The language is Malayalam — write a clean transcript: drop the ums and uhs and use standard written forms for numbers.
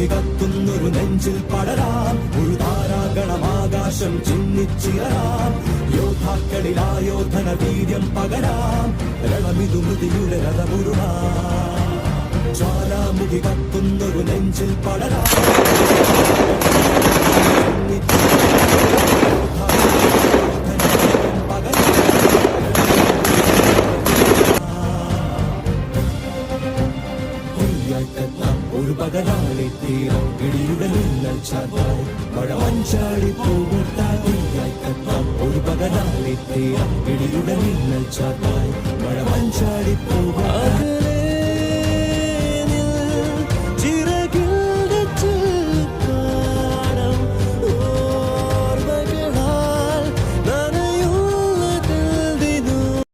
ജ്വാലാമുഖി കത്തുന്നൊരു നെഞ്ചിൽ പടരാം ഒരു താരാഗണമാകാശം ചിന്നിച്ചിയറാം യോദ്ധാക്കളിൽ ആയോധന വീര്യം പകരാം രണമിതു മൃതിയുടെ രഥമുരുളാം ജ്വാലാമുഖി കത്തുന്നൊരു നെഞ്ചിൽ പടരാം ഒരു പകരാളി തീരം ഇടിയുടെ മിന്നൽ ചാത്തായി മഴ മഞ്ചാടി പൂമുട്ടായി കത്താം ഒരു പകരാളി തീരം ഇടിയുടെ മിന്നൽ ചാത്തായി മഴ മഞ്ചാടി പൂമുട്ടായി